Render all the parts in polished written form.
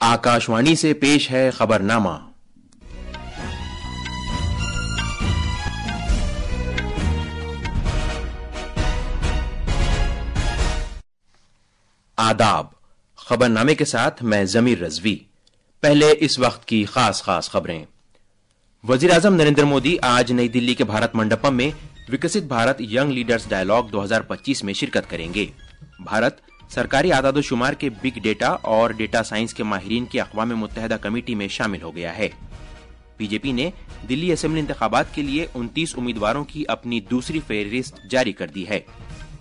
आकाशवाणी से पेश है खबरनामा। आदाब। खबरनामे के साथ मैं जमीर रजवी। पहले इस वक्त की खास खबरें। वजीर आजम नरेंद्र मोदी आज नई दिल्ली के भारत मंडपम में विकसित भारत यंग लीडर्स डायलॉग 2025 में शिरकत करेंगे। भारत सरकारी आदादोशुमार के बिग डेटा और डेटा साइंस के माहिरीन की अक़वाम मुत्तहिदा कमेटी में शामिल हो गया है। बीजेपी ने दिल्ली असेंबली इंतखाबात के लिए 29 उम्मीदवारों की अपनी दूसरी फहरिस्त जारी कर दी है।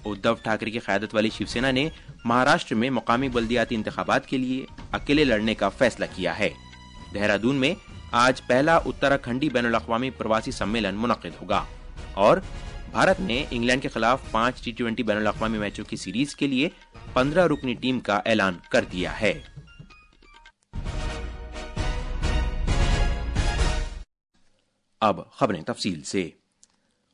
उद्धव ठाकरे की क़यादत वाली शिवसेना ने महाराष्ट्र में मुकामी बल्दियाती इंतखाबात के लिए अकेले लड़ने का फैसला किया है। देहरादून में आज पहला उत्तराखंडी बैनुल अक़वामी प्रवासी सम्मेलन मुनक़िद होगा और भारत ने इंग्लैंड के खिलाफ 5 T20 बैनुल अक़वामी मैचों की सीरीज के लिए 15 रुकनी टीम का ऐलान कर दिया है। अब खबरें तफसील से।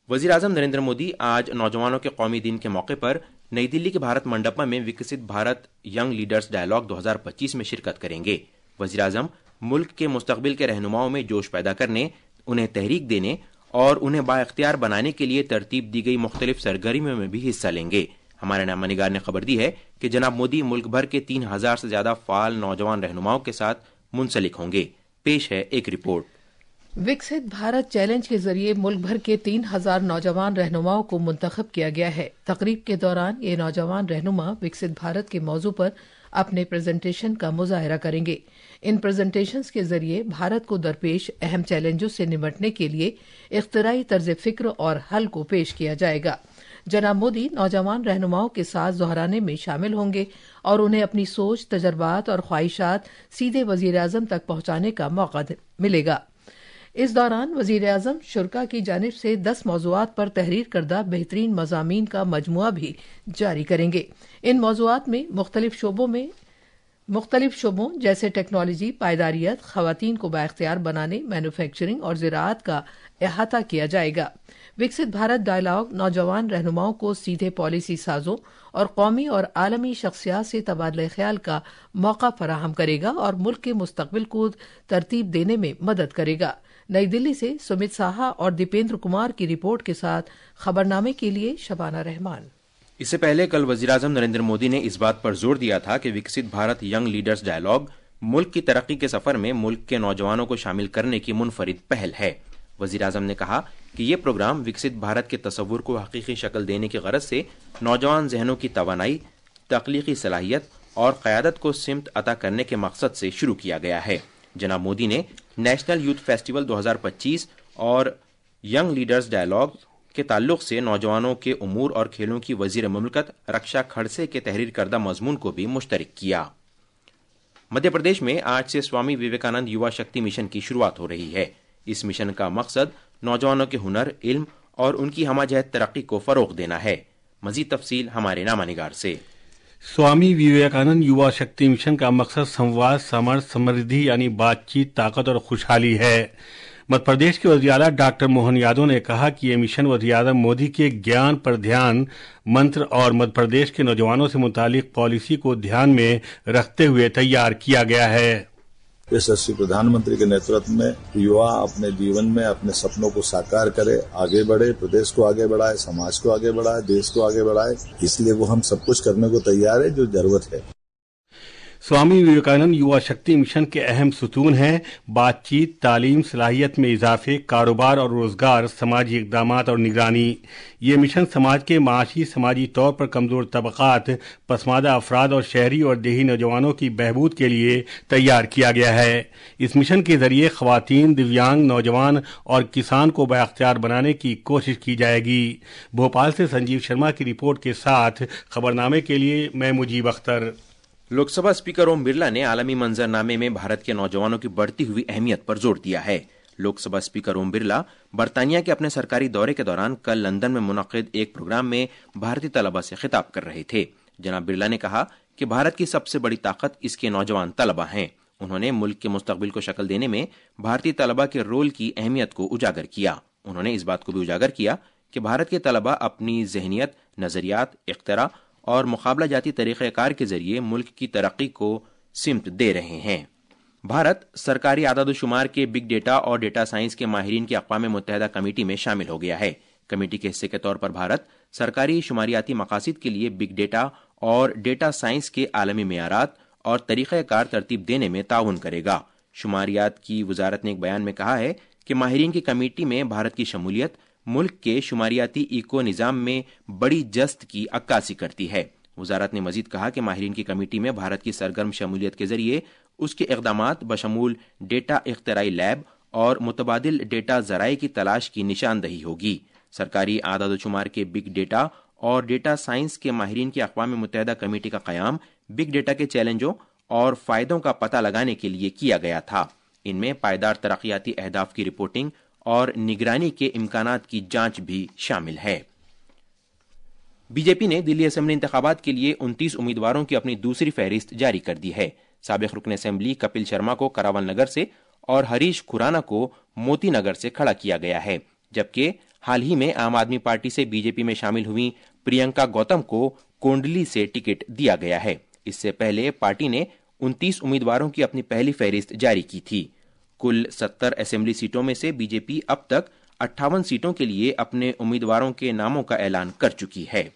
वजीर आजम नरेंद्र मोदी आज नौजवानों के कौमी दिन के मौके पर नई दिल्ली के भारत मंडपम में विकसित भारत यंग लीडर्स डायलॉग 2025 में शिरकत करेंगे। वजीर आजम मुल्क के मुस्तकबिल के रहनुमाओं में जोश पैदा करने, उन्हें तहरीक देने और उन्हें बाइख्तियार बनाने के लिए तरतीब दी गई मुख्तलिफ सरगर्मियों में भी हिस्सा लेंगे। हमारे नामा निगार ने खबर दी है कि जनाब मोदी मुल्क भर के 3000 से ज्यादा फाल नौजवान रहनुमाओं के साथ मुंसलिक होंगे। पेश है एक रिपोर्ट। विकसित भारत चैलेंज के जरिए मुल्क भर के 3000 नौजवान रहनुमाओं को मुंतखब किया गया है। तकरीब के दौरान ये नौजवान रहनुमा विकसित भारत के मौजू पर अपने प्रेजेंटेशन का मुजाहरा करेंगे। इन प्रेजेंटेशंस के जरिए भारत को दरपेश अहम चैलेंजों से निपटने के लिए इख्तिराई तर्ज फिक्र और हल को पेश किया जाएगा। जनाब मोदी नौजवान रहनुमाओं के साथ दोहराने में शामिल होंगे और उन्हें अपनी सोच, तजर्बात और ख्वाहिशात सीधे वजीर आजम तक पहुंचाने का मौका मिलेगा। इस दौरान वजीर आजम शुरा की जानिब से 10 मौज़ूआत पर तहरीर करदा बेहतरीन मज़ामीन का मजमुआ भी जारी करेंगे। इन मौज़ूआत में मुख्तलिफ शोबों जैसे टेक्नोलॉजी, पायदारियत, खवातीन को बाइख्तियार बनाने, मैन्युफैक्चरिंग और ज़राअत का अहाता किया जाएगा। विकसित भारत डायलॉग नौजवान रहनुमाओं को सीधे पॉलिसी साजों और कौमी और आलमी शख्सियात से तबादला ख्याल का मौका फराहम करेगा और मुल्क के मुस्तकबिल को तरतीब देने में मदद करेगा। नई दिल्ली से सुमित साहा और दीपेंद्र कुमार की रिपोर्ट के साथ खबरनामे के लिए शबाना रहमान। इससे पहले कल वजीर आजम नरेंद्र मोदी ने इस बात पर जोर दिया था कि विकसित भारत यंग लीडर्स डायलॉग मुल्क की तरक्की के सफर में मुल्क के नौजवानों को शामिल करने की मुनफरिद पहल है। वजीर आजम ने कहा कि ये प्रोग्राम विकसित भारत के तस्वुर को हकीकी शक्ल देने की गरज से नौजवान जहनों की तवानाई, तख्लीकी सलाहियत और क़यादत को सिमत अता करने के मकसद से शुरू किया गया है। जनाब मोदी ने नेशनल यूथ फेस्टिवल 2025 और यंग लीडर्स डायलॉग के ताल्लुक से नौजवानों के उमूर और खेलों की वजीर मुमलकत रक्षा खड़से के तहरीर करदा मजमून को भी मुश्तरक किया। मध्य प्रदेश में आज से स्वामी विवेकानंद युवा शक्ति मिशन की शुरुआत हो रही है। इस मिशन का मकसद नौजवानों के हुनर, इल्म और उनकी हमाजहत तरक्की को फरोग देना है। मजीद तफसील हमारे नामा निगार से। स्वामी विवेकानंद युवा शक्ति मिशन का मकसद संवाद, सामर्थ्य, समृद्धि यानी बातचीत, ताकत और खुशहाली है। मध्य प्रदेश के वज़ीर आला डॉक्टर मोहन यादव ने कहा कि यह मिशन वज़ीर आज़म मोदी के ज्ञान पर ध्यान मंत्र और मध्य प्रदेश के नौजवानों से मुतालिक पॉलिसी को ध्यान में रखते हुए तैयार किया गया है। यशस्वी प्रधानमंत्री के नेतृत्व में युवा अपने जीवन में अपने सपनों को साकार करे, आगे बढ़े, प्रदेश को आगे बढ़ाए, समाज को आगे बढ़ाए, देश को आगे बढ़ाए। इसलिए वो हम सब कुछ करने को तैयार है जो जरूरत है। स्वामी विवेकानंद युवा शक्ति मिशन के अहम सुतून हैं बातचीत, तालीम, सलाहियत में इजाफे, कारोबार और रोजगार, समाजी इक़दामात और निगरानी। ये मिशन समाज के माशी, समाजी तौर पर कमजोर तबकात, पसमादा अफराद और शहरी और देही नौजवानों की बहबूद के लिए तैयार किया गया है। इस मिशन के जरिए खवातीन, दिव्यांग, नौजवान और किसान को बाइख्तियार बनाने की कोशिश की जाएगी। भोपाल से संजीव शर्मा की रिपोर्ट के साथ खबरनामे के लिए मैं मुजीब अख्तर। लोकसभा स्पीकर ओम बिरला ने आलमी मंजरनामे में भारत के नौजवानों की बढ़ती हुई अहमियत पर जोर दिया है। लोकसभा स्पीकर ओम बिरला बरतानिया के अपने सरकारी दौरे के दौरान कल लंदन में मुनक्किद एक प्रोग्राम में भारतीय तलबा से खिताब कर रहे थे। जनाब बिरला ने कहा कि भारत की सबसे बड़ी ताकत इसके नौजवान तलबा हैं। उन्होंने मुल्क के मुस्तकबिल को शक्ल देने में भारतीय तलबा के रोल की अहमियत को उजागर किया। उन्होंने इस बात को भी उजागर किया कि भारत के तलबा अपनी जहनियत, नजरियात, इख्तिरा और मुकाबला जाती तरीक़ेकार के जरिए मुल्क की तरक्की को सिमत दे रहे हैं। भारत सरकारी आदाद शुमार के बिग डेटा और डेटा साइंस के माहिरीन की अक़वाम मुत्तहिदा कमेटी में शामिल हो गया है। कमेटी के हिस्से के तौर पर भारत सरकारी शुमारियाती मकासद के लिए बिग डेटा और डेटा साइंस के आलमी मेयारात और तरीक़ाकार तरतीब देने में ताउन करेगा। शुमारियात की वजारत ने एक बयान में कहा है कि माहिरीन की कमेटी में भारत की शमूलियत मुल्क के शुमारियाती इको निज़ाम में बड़ी जस्त की अक्कासी करती है। वजारत ने मजीद कहा कि माहिरीन की कमेटी में भारत की सरगर्म शमूलियत के जरिए उसके इक़दामात बशमूल डेटा इख्तराई लैब और मुतबादिल डेटा ज़राए की तलाश की निशानदही होगी। सरकारी आदाद शुमार के बिग डेटा और डेटा साइंस के माहिरीन की अक़वाम मुत्तहिदा कमेटी का क़याम बिग डेटा के चैलेंजों और फ़ायदों का पता लगाने के लिए किया गया था। इनमें पायदार तरक्याती अहदाफ की रिपोर्टिंग और निगरानी के इम्कानात की जांच भी शामिल है। बीजेपी ने दिल्ली असेंबली इंतखाबात के लिए 29 उम्मीदवारों की अपनी दूसरी फहरिस्त जारी कर दी है। साबिक़ रुकन असेंबली कपिल शर्मा को करावल नगर से और हरीश खुराना को मोती नगर से खड़ा किया गया है, जबकि हाल ही में आम आदमी पार्टी से बीजेपी में शामिल हुई प्रियंका गौतम को कोंडली से टिकट दिया गया है। इससे पहले पार्टी ने 29 उम्मीदवारों की अपनी पहली फहरिस्त जारी की थी। कुल 70 असेंबली सीटों में से बीजेपी अब तक 58 सीटों के लिए अपने उम्मीदवारों के नामों का ऐलान कर चुकी है।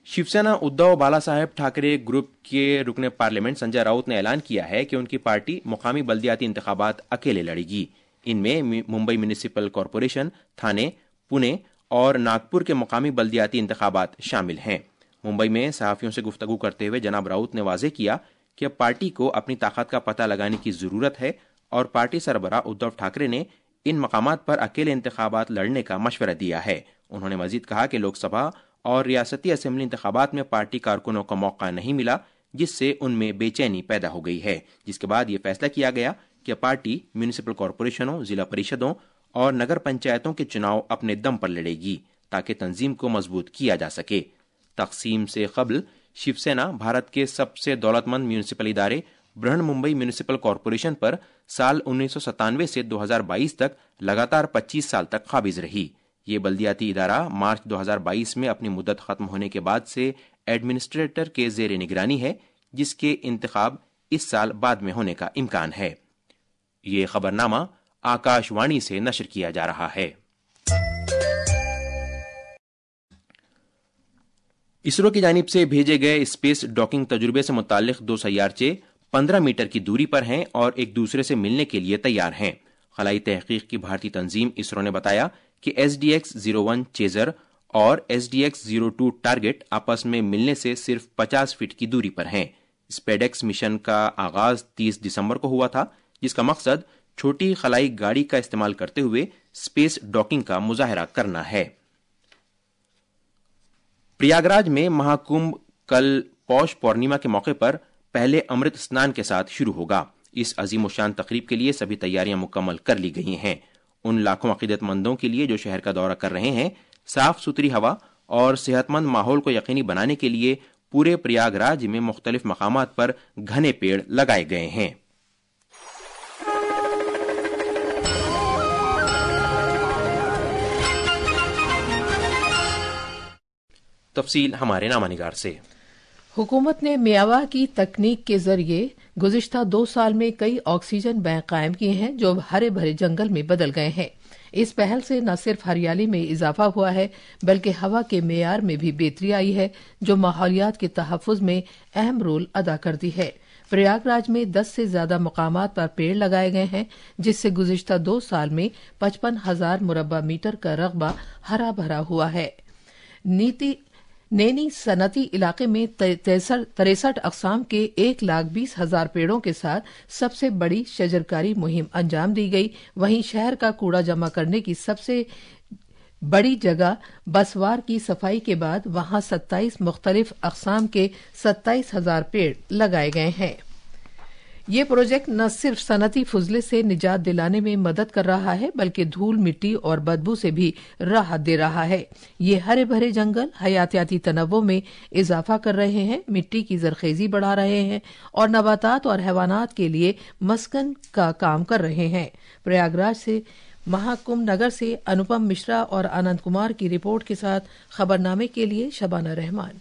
शिवसेना उद्धव बालासाहेब ठाकरे ग्रुप के रुकने पार्लियामेंट संजय राउत ने ऐलान किया है कि उनकी पार्टी मुकामी बल्दियाती इंतखाबात अकेले लड़ेगी। इनमें मुंबई म्यूनिसिपल कॉरपोरेशन, थाने, पुणे और नागपुर के मुकामी बल्दियाती इंतखाबात शामिल हैं। मुंबई में सहाफ़ियों से गुफ्तगू करते हुए जनाब राउत ने वाज़ेह किया कि अब पार्टी को अपनी ताकत का पता लगाने की ज़रूरत है और पार्टी सरबराह उद्धव ठाकरे ने इन मकामात पर अकेले इंतखाबात लड़ने का मशवरा दिया है। उन्होंने मजीद कहा कि लोकसभा और रियासती असेंबली इंतखाबात में पार्टी कारकुनों को मौका नहीं मिला, जिससे उनमें बेचैनी पैदा हो गई है, जिसके बाद ये फैसला किया गया कि पार्टी म्यूनिसिपल कॉरपोरेशनों, जिला परिषदों और नगर पंचायतों के चुनाव अपने दम पर लड़ेगी ताकि तंजीम को मजबूत किया जा सके। तकसीम से कबल शिवसेना भारत के सबसे दौलतमंद म्यूनिसिपल इदारे बृहन मुंबई म्यूनिसिपल कॉरपोरेशन पर साल 1997 से 2022 तक लगातार 25 साल तक काबिज रही। ये बल्दियाती इदारा मार्च 2022 में अपनी मुद्दत खत्म होने के बाद से एडमिनिस्ट्रेटर के जेर निगरानी है, जिसके इंतखाब इस साल बाद में होने का इम्कान है। ये खबरनामा आकाशवाणी से नशर किया जा रहा है। इसरो की जानिब से भेजे गए स्पेस डॉकिंग तजुर्बे से मुताल्लिक 2 सैयारचे 15 मीटर की दूरी पर हैं और एक दूसरे से मिलने के लिए तैयार हैं। खलाई तहकीक की भारतीय तंजीम इसरो ने बताया कि SDX-01 चेजर और SDX-02 टारगेट आपस में मिलने से सिर्फ 50 फीट की दूरी पर हैं। स्पेडेक्स मिशन का आगाज 30 दिसंबर को हुआ था, जिसका मकसद छोटी खलाई गाड़ी का इस्तेमाल करते हुए स्पेस डॉकिंग का मुजाहरा करना है। प्रयागराज में महाकुंभ कल पौष पूर्णिमा के मौके पर पहले अमृत स्नान के साथ शुरू होगा। इस अजीम शान तकरीब के लिए सभी तैयारियां मुकम्मल कर ली गई हैं। उन लाखों अकीदतमंदों के लिए जो शहर का दौरा कर रहे हैं, साफ सुथरी हवा और सेहतमंद माहौल को यकीनी बनाने के लिए पूरे प्रयागराज में मुख्तलिफ मकामात पर घने पेड़ लगाए गए हैं। तफसील हमारे नामानिगार से। हुकूमत ने मियावा की तकनीक के जरिए गुज़िश्ता 2 साल में कई ऑक्सीजन बैंक कायम किए हैं जो हरे भरे जंगल में बदल गए हैं। इस पहल से न सिर्फ हरियाली में इजाफा हुआ है बल्कि हवा के मेयार में भी बेहतरी आई है, जो माहौलियात के तहफ़्फ़ुज़ में अहम रोल अदा करती है। प्रयागराज में 10 से ज्यादा मकामात पर पेड़ लगाए गए हैं, जिससे गुज़िश्ता 2 साल में 55,000 मुरब्बा मीटर का रकबा हरा भरा हुआ है। नैनी सनती इलाके में 63 अक़साम के 1,20,000 पेड़ों के साथ सबसे बड़ी शजरकारी मुहिम अंजाम दी गई। वहीं शहर का कूड़ा जमा करने की सबसे बड़ी जगह बसवार की सफाई के बाद वहां 27 मुख्तलिफ अक़साम के 27,000 पेड़ लगाए गए हैं। ये प्रोजेक्ट न सिर्फ सनती फुजले से निजात दिलाने में मदद कर रहा है बल्कि धूल, मिट्टी और बदबू से भी राहत दे रहा है। ये हरे भरे जंगल हयातियाती तनव्वुर में इजाफा कर रहे हैं, मिट्टी की जरखेजी बढ़ा रहे हैं और नबातात और हैवानात के लिए मस्कन का काम कर रहे हैं। प्रयागराज से महाकुंभ नगर से अनुपम मिश्रा और आनंद कुमार की रिपोर्ट के साथ खबरनामे के लिए शबाना रहमान।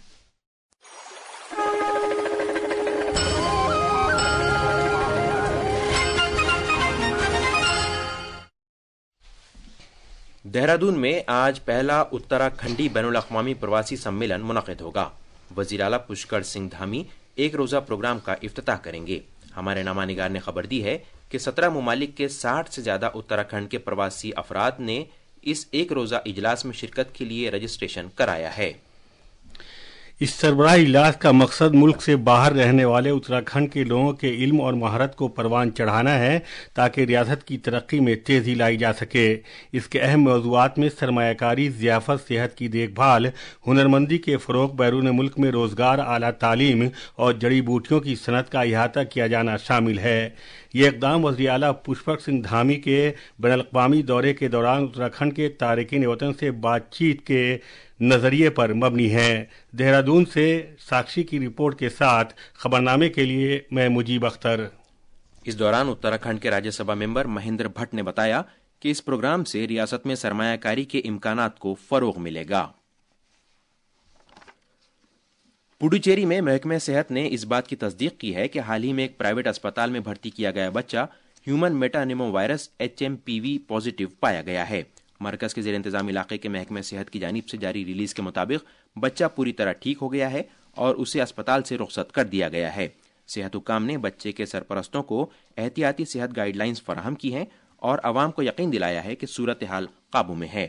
دہرادون میں آج پہلا اتراکھنڈی بین الاقوامی پرواسی سمیلن منعقد ہوگا۔ وزیر اعلیٰ پشکر سنگھ دھامی ایک روزہ پروگرام کا افتتاح کریں گے۔ ہمارے نامہ نگار نے خبر دی ہے کہ 17 ممالک کے 60 سے زیادہ اتراکھنڈ کے پرواسی افراد نے اس ایک روزہ اجلاس میں شرکت کے لیے رجسٹریشن کرایا ہے۔ اس سربراہ اجلاس کا مقصد ملک سے باہر رہنے والے اتراکھنڈ کے لوگوں کے علم اور مہارت کو پروان چڑھانا ہے تاکہ ریاست کی ترقی میں تیزی لائی جا سکے۔ اس کے اہم موضوعات میں سرمایہ کاری، ضیافت، صحت کی دیکھ بھال، ہنرمندی کے فروغ، بیرون ملک میں روزگار، اعلیٰ تعلیم اور جڑی بوٹیوں کی صنعت کا احاطہ کیا جانا شامل ہے۔ یہ اقدام وزیر اعلیٰ پشکر سنگھ دھامی کے بین الاقوامی دورے کے دوران اتراکھنڈ کے تارکین وطن سے بات چیت کے نظریے پر مبنی ہے۔ دہرادون سے ساکشی کی رپورٹ کے ساتھ خبرنامے کے لیے میں مجیب اختر۔ اس دوران اتراکھنڈ کے راجیہ سبھا ممبر مہندر بھٹ نے بتایا کہ اس پروگرام سے ریاست میں سرمایہ کاری کے امکانات کو فروغ ملے گا۔ پڈوچیری میں محکمہ صحت نے اس بات کی تصدیق کی ہے کہ حال ہی میں ایک پرائیویٹ اسپتال میں بھرتی کیا گیا بچہ ہیومن میٹانیمو وائرس HMPV پازیٹیو پایا گیا ہے۔ مرکز کے زیر انتظام علاقے کے محکمہ صحت کی جانب سے جاری ریلیز کے مطابق بچہ پوری طرح ٹھیک ہو گیا ہے اور اسے اسپتال سے رخصت کر دیا گیا ہے۔ صحت حکام نے بچے کے سرپرستوں کو احتیاطی صحت گائیڈ لائنز فراہم کی ہیں اور عوام کو یقین دلایا ہے کہ صورتحال قابو میں ہے۔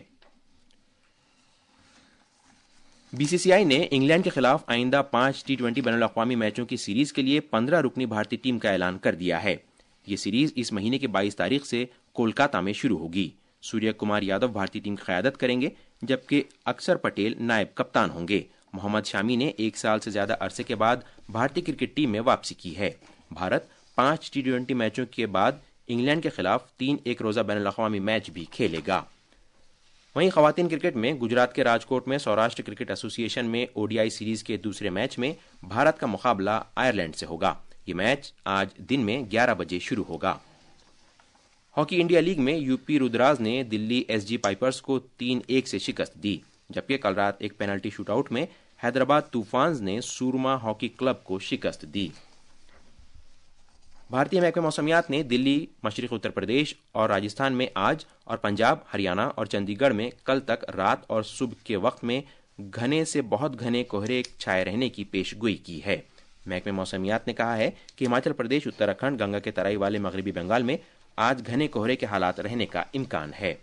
BCCI نے انگلینڈ کے خلاف آئندہ 5 T20 بین الاقوامی میچوں کی سیریز کے لیے 15 رکنی بھارتی ٹیم کا اعلان کر دیا ہے۔ یہ سیریز اس مہینے کی 22 تاریخ سے کولکاتہ میں شروع ہوگی۔ سوریہ کمار یادو بھارتی ٹیم کی قیادت کریں گے جبکہ اکثر پٹیل نائب کپتان ہوں گے۔ محمد شامی نے 1 سال سے زیادہ عرصے کے بعد بھارتی کرکٹ ٹیم میں واپسی کی ہے۔ بھارت 5 T20 میچوں کے بعد انگلینڈ کے خلاف 3 ایک روزہ بین الاقوامی میچ بھی کھیلے گا۔ وہیں خواتین کرکٹ میں گجرات کے راجکوٹ میں سوراشٹر کرکٹ ایسوسی ایشن میں ODI سیریز کے دوسرے میچ میں بھارت کا مقابلہ آئرلینڈ سے ہوگا۔ یہ میچ آج دن میں 11 بجے شروع ہوگا۔ ہاکی انڈیا لیگ میں UP رودراز نے دلی SG پائپرز کو 3-1 سے شکست دی، جبکہ کل رات ایک پینلٹی شوٹ آؤٹ میں حیدرآباد طوفانز نے سورما ہاکی کلب کو شکست دی۔ بھارتی محکمہ موسمیات نے دلی، مشرقی اتر پردیش اور راجستھان میں آج اور پنجاب، ہریانہ اور چندی گڑھ میں کل تک رات اور صبح کے وقت میں گھنے سے بہت گھنے کہرے چھائے رہنے کی پیش گوئی کی ہے۔ محکمہ موسمیات نے کہا ہے کہ ہماچل پردیش، اتراکھنڈ، گنگا کے ترائی والے مغربی بنگال میں آج گھنے کہرے کے حالات رہنے کا امکان ہے۔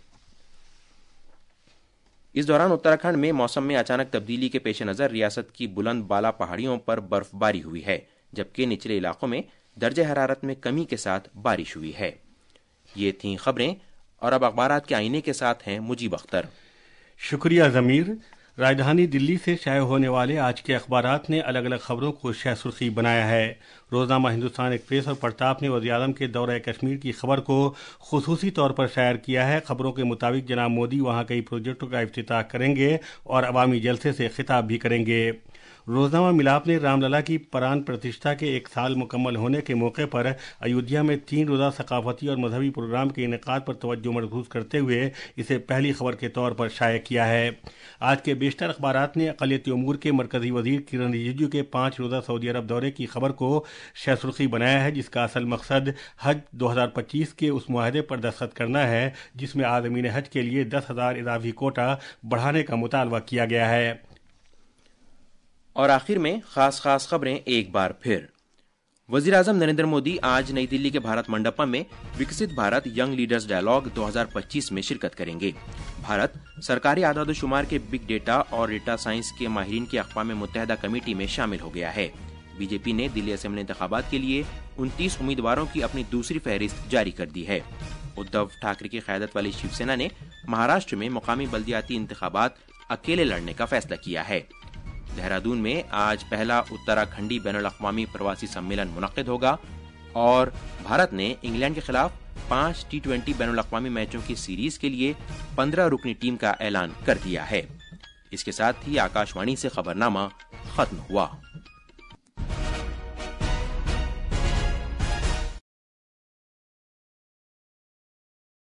اس دوران اتراکھنڈ میں موسم میں اچانک تبدیلی کے پیش نظر ریاست کی بلند بالا پہاڑیوں پر برف باری ہوئی ہے، جبکہ نچلے علاقوں میں درجہ حرارت میں کمی کے ساتھ بارش ہوئی ہے۔ یہ تھیں خبریں، اور اب اخبارات کے آئینے کے ساتھ ہیں مجیب اختر۔ شکریہ ضمیر۔ راجدھانی دلی سے شائع ہونے والے آج کے اخبارات نے الگ الگ خبروں کو شہ سرخی بنایا ہے۔ روزنامہ ہندوستان ایکسپریس اور پرتاپ نے وزیراعظم کے دورہ کشمیر کی خبر کو خصوصی طور پر شائع کیا ہے۔ خبروں کے مطابق جناب مودی وہاں کئی پروجیکٹوں کا افتتاح کریں گے اور عوامی جلسے سے خطاب بھی کریں گے۔ روزنامہ ملاپ نے رام للا کی پران پرتشٹھا کے 1 سال مکمل ہونے کے موقع پر ایودھیا میں 3 روزہ ثقافتی اور مذہبی پروگرام کے انعقاد پر توجہ مرکوز کرتے ہوئے اسے پہلی خبر کے طور پر شائع کیا ہے۔ آج کے بیشتر اخبارات نے اقلیتی امور کے مرکزی وزیر کرن رجیجو کے 5 روزہ سعودی عرب دورے کی خبر کو شہ سرخی بنایا ہے، جس کا اصل مقصد حج 2025 کے اس معاہدے پر دستخط کرنا ہے جس میں عازمین حج کے لیے 10,000 اضافی کوٹا بڑھانے کا مطالبہ کیا گیا ہے۔ اور آخر میں خاص خبریں ایک بار پھر۔ وزیر اعظم نریندر مودی آج نئی دلی کے بھارت منڈپم میں وکست بھارت ینگ لیڈرز ڈائیلاگ 2025 میں شرکت کریں گے۔ بھارت سرکاری اعداد و شمار کے بگ ڈیٹا اور ڈیٹا سائنس کے ماہرین کی اقوام متحدہ کمیٹی میں شامل ہو گیا ہے۔ BJP نے دلی اسمبلی انتخابات کے لیے 29 امیدواروں کی اپنی دوسری فہرست جاری کر دی ہے۔ ادھو ٹھاکرے کی قیادت والی شیو سینا نے مہاراشٹر میں مقامی بلدیاتی انتخابات اکیلے لڑنے کا فیصلہ کیا ہے۔ دہرادون میں آج پہلا اتراکھنڈی بین الاقوامی پرواسی سمیلن منعقد ہوگا، اور بھارت نے انگلینڈ کے خلاف 5 T20 بین الاقوامی میچوں کی سیریز کے لیے 15 رکنی ٹیم کا اعلان کر دیا ہے۔ اس کے ساتھ ہی آکاش وانی سے خبرنامہ ختم ہوا۔